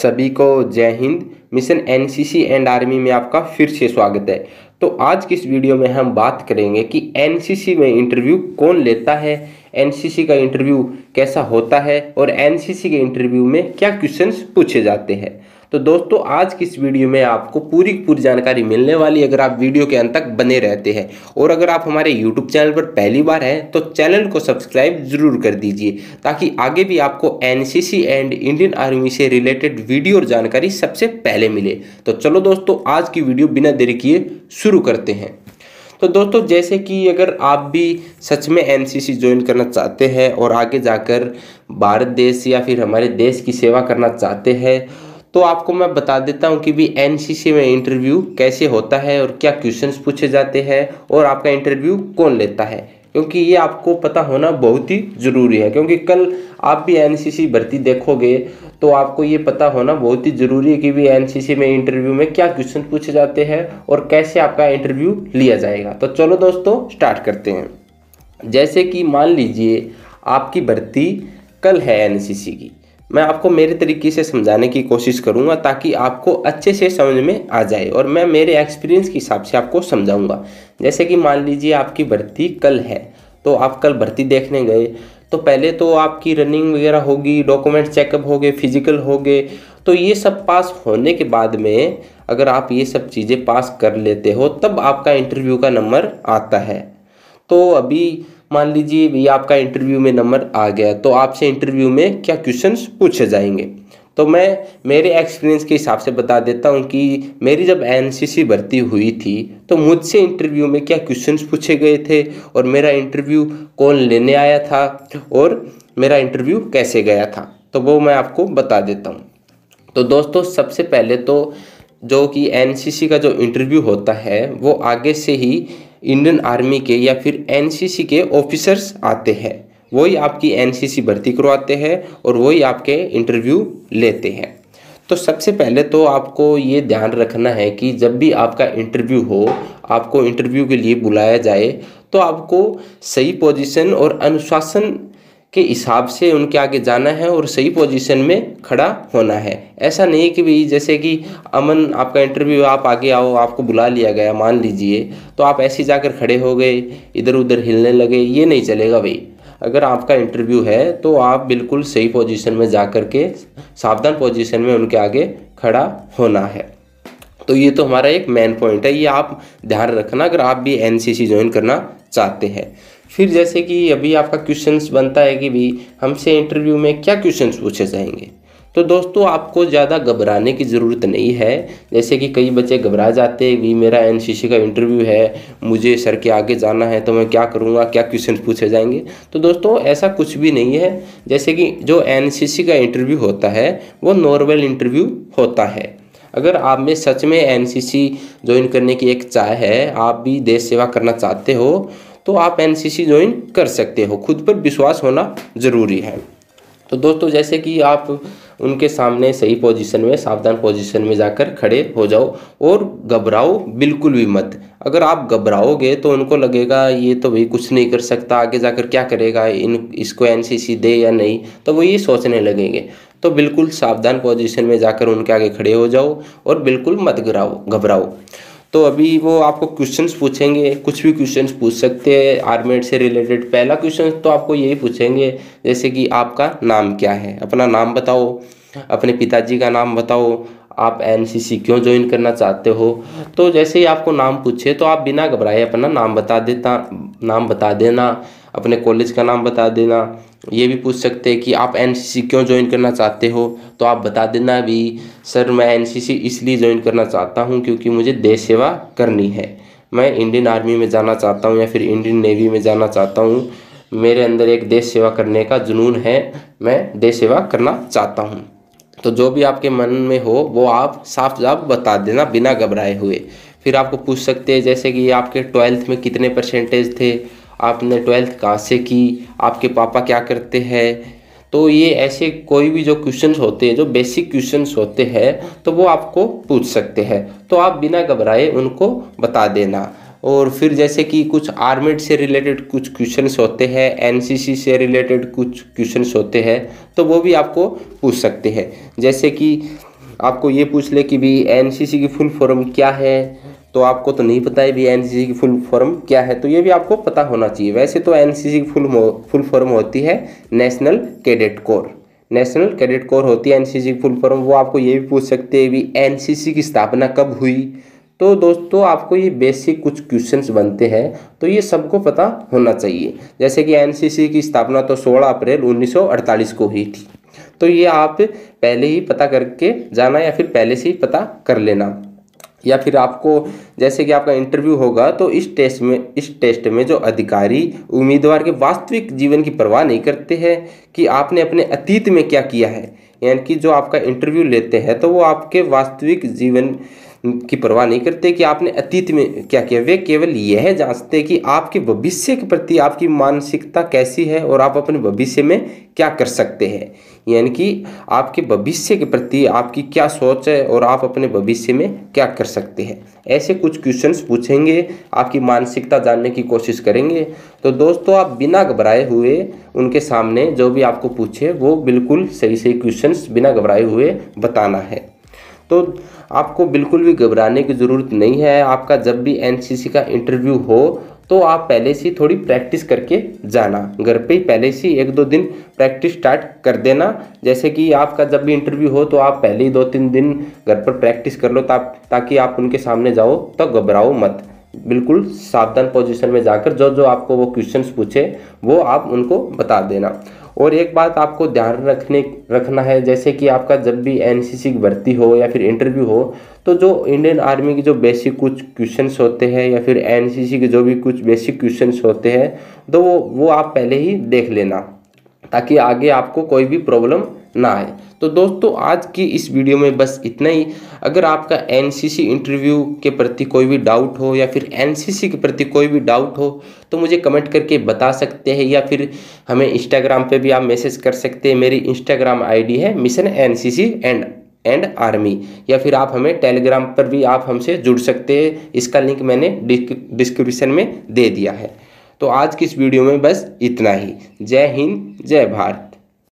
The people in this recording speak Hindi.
सभी को जय Hind. Mission NCC and army में आपका फिर से स्वागत है। तो आज की इस वीडियो में हम बात करेंगे कि एनसीसी में इंटरव्यू कौन लेता है, एनसीसी का इंटरव्यू कैसा होता है और एनसीसी के इंटरव्यू में क्या क्वेश्चंस पूछे जाते हैं। तो दोस्तों आज की इस वीडियो में आपको पूरी जानकारी मिलने वाली है अगर आप वीडियो के अंत तक बने रहते हैं। और अगर आप हमारे यूट्यूब चैनल पर पहली बार हैं तो चैनल को सब्सक्राइब जरूर कर दीजिए ताकि आगे भी आपको एनसीसी एंड इंडियन आर्मी से रिलेटेड वीडियो और जानकारी सबसे पहले मिले। तो चलो दोस्तों आज की वीडियो बिना देरी किए शुरू करते हैं। तो दोस्तों जैसे कि अगर आप भी सच में एनसीसी ज्वाइन करना चाहते हैं और आगे जाकर भारत देश या फिर हमारे देश की सेवा करना चाहते हैं तो आपको मैं बता देता हूं कि भी एनसीसी में इंटरव्यू कैसे होता है और क्या क्वेश्चंस पूछे जाते हैं और आपका इंटरव्यू कौन लेता है, क्योंकि ये आपको पता होना बहुत ही ज़रूरी है। क्योंकि कल आप भी एनसीसी भर्ती देखोगे तो आपको ये पता होना बहुत ही ज़रूरी है कि भी एनसीसी में इंटरव्यू में क्या क्वेश्चन पूछे जाते हैं और कैसे आपका इंटरव्यू लिया जाएगा। तो चलो दोस्तों स्टार्ट करते हैं। जैसे कि मान लीजिए आपकी भर्ती कल है एनसीसी की, मैं आपको मेरे तरीके से समझाने की कोशिश करूंगा ताकि आपको अच्छे से समझ में आ जाए और मैं मेरे एक्सपीरियंस के हिसाब से आपको समझाऊंगा। जैसे कि मान लीजिए आपकी भर्ती कल है तो आप कल भर्ती देखने गए तो पहले तो आपकी रनिंग वगैरह होगी, डॉक्यूमेंट चेकअप होगे, फिजिकल होगे। तो ये सब पास होने के बाद में अगर आप ये सब चीज़ें पास कर लेते हो तब आपका इंटरव्यू का नंबर आता है। तो अभी मान लीजिए भी आपका इंटरव्यू में नंबर आ गया तो आपसे इंटरव्यू में क्या क्वेश्चंस पूछे जाएंगे। तो मैं मेरे एक्सपीरियंस के हिसाब से बता देता हूं कि मेरी जब एनसीसी भर्ती हुई थी तो मुझसे इंटरव्यू में क्या क्वेश्चंस पूछे गए थे और मेरा इंटरव्यू कौन लेने आया था और मेरा इंटरव्यू कैसे गया था, तो वो मैं आपको बता देता हूँ। तो दोस्तों सबसे पहले तो जो कि एनसीसी का जो इंटरव्यू होता है वो आगे से ही इंडियन आर्मी के या फिर एनसीसी के ऑफिसर्स आते हैं, वही आपकी एनसीसी भर्ती करवाते हैं और वही आपके इंटरव्यू लेते हैं। तो सबसे पहले तो आपको ये ध्यान रखना है कि जब भी आपका इंटरव्यू हो, आपको इंटरव्यू के लिए बुलाया जाए तो आपको सही पोजीशन और अनुशासन के हिसाब से उनके आगे जाना है और सही पोजीशन में खड़ा होना है। ऐसा नहीं कि भाई जैसे कि अमन आपका इंटरव्यू आप आगे आओ, आपको बुला लिया गया मान लीजिए तो आप ऐसे जाकर खड़े हो गए, इधर उधर हिलने लगे, ये नहीं चलेगा भाई। अगर आपका इंटरव्यू है तो आप बिल्कुल सही पोजीशन में जा कर के सावधान पोजीशन में उनके आगे खड़ा होना है। तो ये तो हमारा एक मेन पॉइंट है, ये आप ध्यान रखना अगर आप भी एनसीसी ज्वाइन करना चाहते हैं। फिर जैसे कि अभी आपका क्वेश्चंस बनता है कि भी हमसे इंटरव्यू में क्या क्वेश्चंस पूछे जाएंगे। तो दोस्तों आपको ज़्यादा घबराने की ज़रूरत नहीं है। जैसे कि कई बच्चे घबरा जाते हैं भी मेरा एनसीसी का इंटरव्यू है, मुझे सर के आगे जाना है तो मैं क्या करूँगा, क्या क्वेश्चंस पूछे जाएंगे। तो दोस्तों ऐसा कुछ भी नहीं है। जैसे कि जो एनसीसी का इंटरव्यू होता है वो नॉर्मल इंटरव्यू होता है। अगर आप में सच में एनसीसी ज्वाइन करने की एक चाह है, आप भी देश सेवा करना चाहते हो तो आप एनसीसी ज्वाइन कर सकते हो। खुद पर विश्वास होना ज़रूरी है। तो दोस्तों जैसे कि आप उनके सामने सही पोजीशन में, सावधान पोजीशन में जाकर खड़े हो जाओ और घबराओ बिल्कुल भी मत। अगर आप घबराओगे तो उनको लगेगा ये तो भाई कुछ नहीं कर सकता, आगे जाकर क्या करेगा, इसको एनसीसी दे या नहीं, तो वो ये सोचने लगेंगे। तो बिल्कुल सावधान पोजीशन में जाकर उनके आगे खड़े हो जाओ और बिल्कुल मत घबराओ। तो अभी वो आपको क्वेश्चंस पूछेंगे, कुछ भी क्वेश्चंस पूछ सकते हैं आर्मेड से रिलेटेड। पहला क्वेश्चन तो आपको यही पूछेंगे जैसे कि आपका नाम क्या है, अपना नाम बताओ, अपने पिताजी का नाम बताओ, आप एनसीसी क्यों ज्वाइन करना चाहते हो। तो जैसे ही आपको नाम पूछे तो आप बिना घबराए अपना नाम बता देना, अपने कॉलेज का नाम बता देना। ये भी पूछ सकते हैं कि आप एनसीसी क्यों ज्वाइन करना चाहते हो, तो आप बता देना भी सर मैं एनसीसी इसलिए ज्वाइन करना चाहता हूँ क्योंकि मुझे देश सेवा करनी है, मैं इंडियन आर्मी में जाना चाहता हूँ या फिर इंडियन नेवी में जाना चाहता हूँ, मेरे अंदर एक देश सेवा करने का जुनून है, मैं देश सेवा करना चाहता हूँ। तो जो भी आपके मन में हो वो आप साफ साफ बता देना बिना घबराए हुए। फिर आपको पूछ सकते हैं जैसे कि आपके 12th में कितने परसेंटेज थे, आपने 12th कहाँ से की, आपके पापा क्या करते हैं। तो ये ऐसे कोई भी जो क्वेश्चंस होते हैं, जो बेसिक क्वेश्चंस होते हैं, तो वो आपको पूछ सकते हैं। तो आप बिना घबराए उनको बता देना। और फिर जैसे कि कुछ आर्मेड से रिलेटेड कुछ क्वेश्चंस होते हैं, एनसीसी से रिलेटेड कुछ क्वेश्चंस होते हैं, तो वो भी आपको पूछ सकते हैं। जैसे कि आपको ये पूछ ले कि भी एनसीसी की फुल फॉर्म क्या है, तो आपको तो नहीं पता है भी एनसीसी की फुल फॉर्म क्या है, तो ये भी आपको पता होना चाहिए। वैसे तो एनसीसी की फुल फॉर्म होती है national cadet corps. National cadet corps होती है एनसीसी की फुल फॉर्म। वो आपको ये भी पूछ सकते हैं भी एनसीसी की स्थापना कब हुई। तो दोस्तों आपको ये बेसिक कुछ क्वेश्चंस बनते हैं, तो ये सबको पता होना चाहिए। जैसे कि एनसीसी की स्थापना तो 16 अप्रैल 1948 को हुई थी। तो ये आप पहले ही पता करके जाना या फिर पहले से ही पता कर लेना। या फिर आपको जैसे कि आपका इंटरव्यू होगा तो इस टेस्ट में जो अधिकारी उम्मीदवार के वास्तविक जीवन की परवाह नहीं करते हैं कि आपने अपने अतीत में क्या किया है। यानी कि जो आपका इंटरव्यू लेते हैं तो वो आपके वास्तविक जीवन की परवाह नहीं करते कि आपने अतीत में क्या किया। वे केवल यह जांचते कि आपके भविष्य के प्रति आपकी मानसिकता कैसी है और आप अपने भविष्य में क्या कर सकते हैं। यानी कि आपके भविष्य के प्रति आपकी क्या सोच है और आप अपने भविष्य में क्या कर सकते हैं। ऐसे कुछ क्वेश्चंस पूछेंगे, आपकी मानसिकता जानने की कोशिश करेंगे। तो दोस्तों आप बिना घबराए हुए उनके सामने जो भी आपको पूछे वो बिल्कुल सही सही क्वेश्चंस बिना घबराए हुए बताना है। तो आपको बिल्कुल भी घबराने की ज़रूरत नहीं है। आपका जब भी एनसीसी का इंटरव्यू हो तो आप पहले से ही थोड़ी प्रैक्टिस करके जाना। घर पे ही पहले से 1-2 दिन प्रैक्टिस स्टार्ट कर देना। जैसे कि आपका जब भी इंटरव्यू हो तो आप पहले ही 2-3 दिन घर पर प्रैक्टिस कर लो, ताकि आप उनके सामने जाओ तो घबराओ मत। बिल्कुल सावधान पोजीशन में जाकर जो जो आपको वो क्वेश्चंस पूछे वो आप उनको बता देना। और एक बात आपको ध्यान रखना है, जैसे कि आपका जब भी एनसीसी की भर्ती हो या फिर इंटरव्यू हो तो जो इंडियन आर्मी की जो बेसिक कुछ क्वेश्चंस होते हैं या फिर एनसीसी के जो भी कुछ बेसिक क्वेश्चंस होते हैं तो वो आप पहले ही देख लेना, ताकि आगे आपको कोई भी प्रॉब्लम ना आए। तो दोस्तों आज की इस वीडियो में बस इतना ही। अगर आपका एनसीसी इंटरव्यू के प्रति कोई भी डाउट हो या फिर एनसीसी के प्रति कोई भी डाउट हो तो मुझे कमेंट करके बता सकते हैं, या फिर हमें इंस्टाग्राम पे भी आप मैसेज कर सकते हैं। मेरी इंस्टाग्राम आईडी है मिशन एनसीसी एंड आर्मी, या फिर आप हमें टेलीग्राम पर भी आप हमसे जुड़ सकते हैं। इसका लिंक मैंने डिस्क्रिप्शन में दे दिया है। तो आज की इस वीडियो में बस इतना ही। जय हिंद, जय भारत।